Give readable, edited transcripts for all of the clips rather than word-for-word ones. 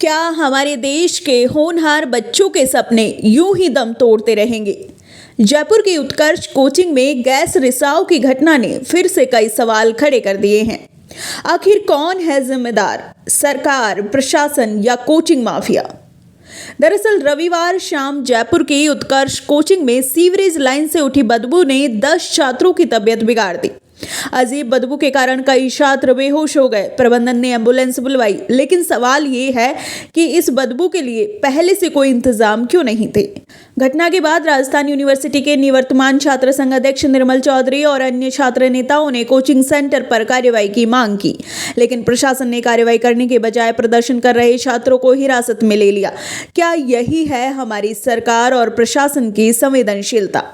क्या हमारे देश के होनहार बच्चों के सपने यूं ही दम तोड़ते रहेंगे? जयपुर की उत्कर्ष कोचिंग में गैस रिसाव की घटना ने फिर से कई सवाल खड़े कर दिए हैं। आखिर कौन है जिम्मेदार, सरकार, प्रशासन या कोचिंग माफिया? दरअसल रविवार शाम जयपुर की उत्कर्ष कोचिंग में सीवरेज लाइन से उठी बदबू ने 10 छात्रों की तबीयत बिगाड़ दी। अजीब बदबू के कारण कई छात्र बेहोश हो गए। प्रबंधन ने एम्बुलेंस बुलवाई, लेकिन सवाल ये है कि इस बदबू के लिए पहले से कोई इंतजाम क्यों नहीं थे। घटना के बाद राजस्थान यूनिवर्सिटी के निवर्तमान छात्र संघ अध्यक्ष निर्मल चौधरी और अन्य छात्र नेताओं ने कोचिंग सेंटर पर कार्रवाई की मांग की, लेकिन प्रशासन ने कार्रवाई करने के बजाय प्रदर्शन कर रहे छात्रों को हिरासत में ले लिया। क्या यही है हमारी सरकार और प्रशासन की संवेदनशीलता?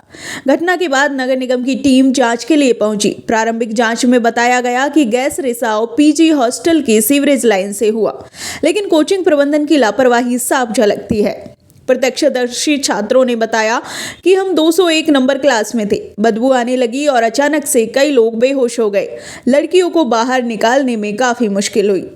घटना के बाद नगर निगम की टीम जांच के लिए पहुंची। प्रारंभिक जांच में बताया गया कि गैस रिसाव पीजी हॉस्टल की सीवरेज लाइन से हुआ, लेकिन कोचिंग प्रबंधन की लापरवाही साफ झलकती है। प्रत्यक्षदर्शी छात्रों ने बताया कि हम 201 नंबर क्लास में थे, बदबू आने लगी और अचानक से कई लोग बेहोश हो गए। लड़कियों को बाहर निकालने में काफी मुश्किल हुई।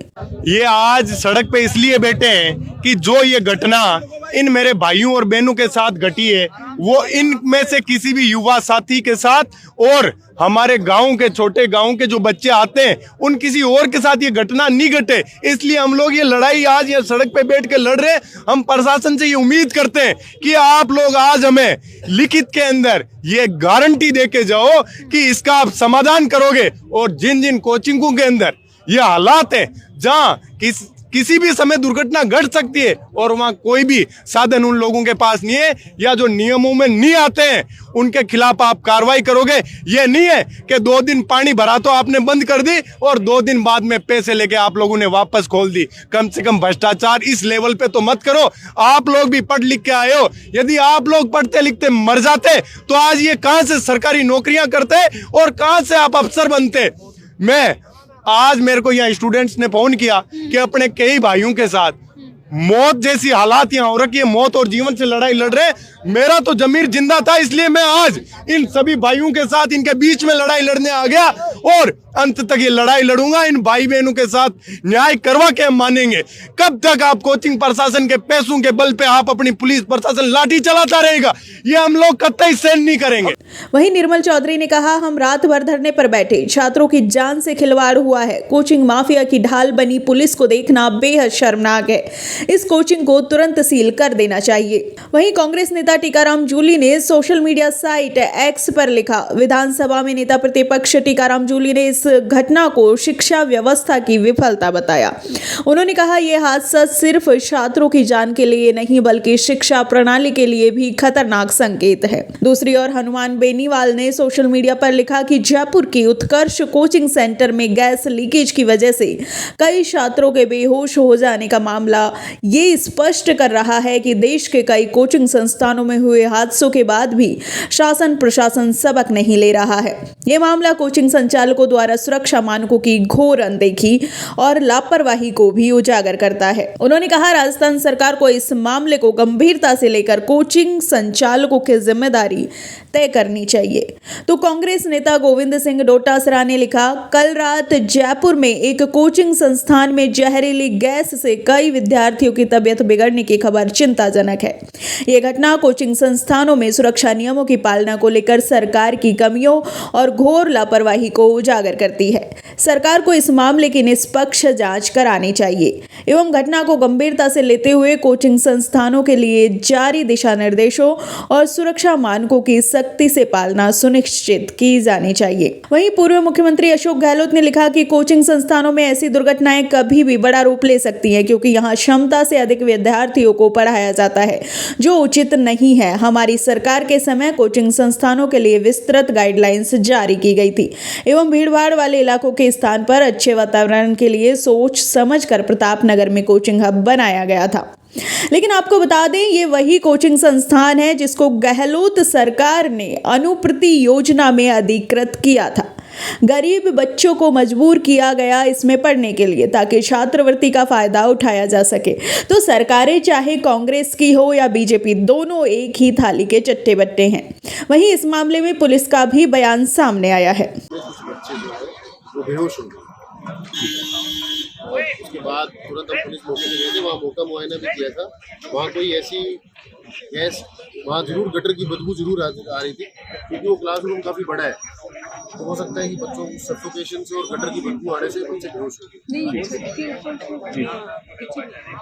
ये आज सड़क पे इसलिए बैठे हैं कि जो ये घटना इन मेरे भाइयों और बहनों के साथ घटी है, वो इनमें से किसी भी युवा साथी के साथ और हमारे गांव के छोटे गांव के जो बच्चे आते हैं उन किसी और के साथ ये घटना नहीं घटे। इसलिए हम लोग ये लड़ाई आज ये सड़क पे बैठ के लड़ रहे हैं। हम प्रशासन से ये उम्मीद करते हैं कि आप लोग आज हमें लिखित के अंदर ये गारंटी दे के जाओ कि इसका आप समाधान करोगे। और जिन जिन कोचिंगों के अंदर ये हालात है जहां किसी भी समय दुर्घटना घट सकती है और वहां कोई भी साधन उन लोगों के पास नहीं है या जो नियमों में नहीं आते हैं उनके खिलाफ आप कार्रवाई करोगे। ये नहीं है कि 2 दिन पानी भरा तो आपने बंद कर दी और 2 दिन बाद में पैसे लेके आप लोगों ने वापस खोल दी। कम से कम भ्रष्टाचार इस लेवल पे तो मत करो। आप लोग भी पढ़ लिख के आए हो। यदि आप लोग पढ़ते लिखते मर जाते तो आज ये कहां से सरकारी नौकरियां करते और कहां से आप अफसर बनते। आज मेरे को यहाँ स्टूडेंट्स ने फोन किया कि अपने कई भाइयों के साथ मौत जैसी हालात यहाँ हो रखी है, मौत और जीवन से लड़ाई लड़ रहे। मेरा तो जमीर जिंदा था, इसलिए मैं आज इन सभी भाइयों के साथ इनके बीच में लड़ाई लड़ने आ गया और अंत तक ये लड़ाई लड़ूंगा। इन भाई बहनों के साथ न्याय करवा के हम मानेंगे। कब तक आप कोचिंग प्रशासन के पैसों के बल पे आप अपनी पुलिस प्रशासन लाठी चलाता रहेगा? ये हम लोग कतई सहन नहीं करेंगे। वहीं निर्मल चौधरी ने कहा, हम रात भर धरने पर बैठे, छात्रों की जान से खिलवाड़ हुआ है। कोचिंग माफिया की ढाल बनी पुलिस को देखना बेहद शर्मनाक है। इस कोचिंग को तुरंत सील कर देना चाहिए। वहीं कांग्रेस नेता टीकाराम जूली ने सोशल मीडिया साइट एक्स पर लिखा, विधानसभा में नेता प्रतिपक्ष टीकाराम जूली ने इस घटना को शिक्षा व्यवस्था की विफलता बताया। उन्होंने कहा, यह हादसा सिर्फ छात्रों की जान के लिए नहीं बल्कि शिक्षा प्रणाली के लिए भी खतरनाक संकेत है। दूसरी ओर हनुमान बेनीवाल ने सोशल मीडिया पर लिखा कि जयपुर की उत्कर्ष कोचिंग सेंटर में गैस लीकेज की वजह से कई छात्रों के बेहोश हो जाने का मामला ये स्पष्ट कर रहा है कि देश के कई कोचिंग संस्थानों में हुए हादसों के बाद भी शासन प्रशासन सबक नहीं ले रहा है। यह मामला कोचिंग संचालकों द्वारा सुरक्षा मानकों की घोर अनदेखी और लापरवाही को भी उजागर करता है। उन्होंने कहा, राजस्थान सरकार को इस मामले को गंभीरता से लेकर कोचिंग संचालकों की जिम्मेदारी तय करनी चाहिए। तो कांग्रेस नेता गोविंद सिंह डोटासरा ने लिखा, कल रात जयपुर में एक कोचिंग संस्थान में जहरीली गैस से कई विद्यार्थियों की तबीयत बिगड़ने की खबर चिंताजनक है। यह घटना कोचिंग संस्थानों में सुरक्षा नियमों की पालना को लेकर सरकार की कमियों और घोर लापरवाही को उजागर करती है। सरकार को इस मामले की निष्पक्ष जांच करानी चाहिए एवं घटना को गंभीरता से लेते हुए कोचिंग संस्थानों के लिए जारी दिशा निर्देशों और सुरक्षा मानकों की सख्ती से पालना सुनिश्चित की जानी चाहिए। वहीं पूर्व मुख्यमंत्री अशोक गहलोत ने लिखा कि कोचिंग संस्थानों में ऐसी दुर्घटनाएं कभी भी बड़ा रूप ले सकती हैं, क्योंकि यहाँ क्षमता से अधिक विद्यार्थियों को पढ़ाया जाता है, जो उचित नहीं है। हमारी सरकार के समय कोचिंग संस्थानों के लिए विस्तृत गाइडलाइंस जारी की गई थी एवं भीड़भाड़ वाले इलाकों के स्थान पर अच्छे वातावरण के लिए सोच समझकर प्रतापनगर में कोचिंग हब बनाया गया था। लेकिन आपको बता दें, ये वही कोचिंग संस्थान है जिसको गहलोत सरकार ने अनुप्रति योजना में अधिकृत किया था। गरीब बच्चों को मजबूर किया गया इसमें पढ़ने के लिए ताकि छात्रवृत्ति का फायदा उठाया जा सके। तो सरकारें चाहे कांग्रेस की हो या बीजेपी, दोनों एक ही थाली के चट्टे बट्टे हैं। वहीं इस मामले में पुलिस का भी बयान सामने आया है। और उसके बाद तुरंत हम पुलिस मौके पे गए थे, वहाँ मौका मुआयना भी किया था। वहाँ कोई ऐसी गैस, वहाँ जरूर गटर की बदबू जरूर आ रही थी, क्योंकि वो क्लासरूम काफ़ी बड़ा है, तो हो सकता है कि बच्चों को सफोकेशन से और गटर की बदबू आने से बच्चे बेहोश हो गए। नहीं, छत के ऊपर जो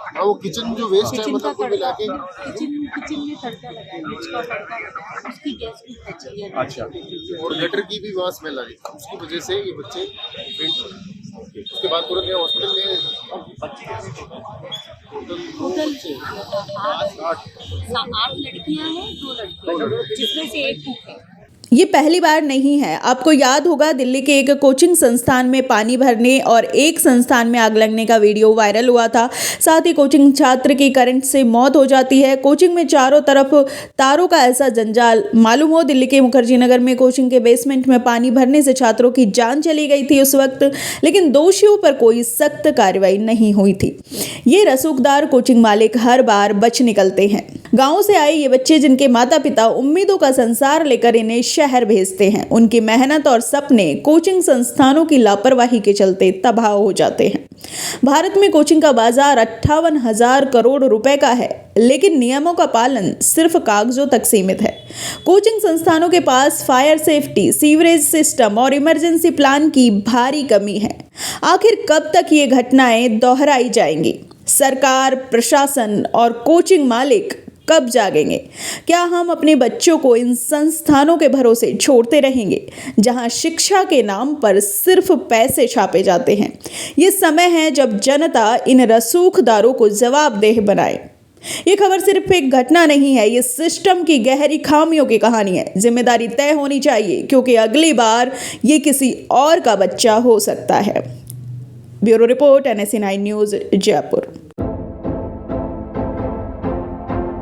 हाँ, वो किचन जो वेस्ट है, मतलब कुल मिला के किचन में तड़का लगा है, मिर्च का तड़का लगा है, उसकी गैस भी फैली है। अच्छा, और गटर की भी वहाँ स्मेल आ रही थी, उसकी वजह से ये बच्चे फेंट हो गए। उसके बाद तुरंत यहाँ हॉस्पिटल में टोटल 8 लड़कियां हैं, 2 लड़के, जिसमें से एक कुक है। ये पहली बार नहीं है। आपको याद होगा दिल्ली के एक कोचिंग संस्थान में पानी भरने और एक संस्थान में आग लगने का वीडियो वायरल हुआ था। साथ ही कोचिंग छात्र की करंट से मौत हो जाती है। कोचिंग में चारों तरफ तारों का ऐसा जंजाल। मालूम हो दिल्ली के मुखर्जी नगर में कोचिंग के बेसमेंट में पानी भरने से छात्रों की जान चली गई थी उस वक्त, लेकिन दोषियों पर कोई सख्त कार्रवाई नहीं हुई थी। ये रसूखदार कोचिंग मालिक हर बार बच निकलते हैं। गाँव से आए ये बच्चे, जिनके माता पिता उम्मीदों का संसार लेकर इन्हें शहर भेजते हैं, उनकी मेहनत और सपने कोचिंग संस्थानों की लापरवाही के चलते तबाह हो जाते हैं। भारत में कोचिंग का बाजार 58,000 करोड़ रुपए का है, लेकिन नियमों का पालन सिर्फ कागजों तक सीमित है। कोचिंग संस्थानों के पास फायर सेफ्टी, सीवरेज सिस्टम और इमरजेंसी प्लान की भारी कमी है। आखिर कब तक ये घटनाएं दोहराई जाएंगी? सरकार, प्रशासन और कोचिंग मालिक कब जागेंगे? क्या हम अपने बच्चों को इन संस्थानों के भरोसे छोड़ते रहेंगे, जहां शिक्षा के नाम पर सिर्फ पैसे छापे जाते हैं? ये समय है जब जनता इन रसूखदारों को जवाबदेह बनाए। ये खबर सिर्फ एक घटना नहीं है, ये सिस्टम की गहरी खामियों की कहानी है। जिम्मेदारी तय होनी चाहिए, क्योंकि अगली बार ये किसी और का बच्चा हो सकता है। Bureau report, NSE 9 news, Jaipur.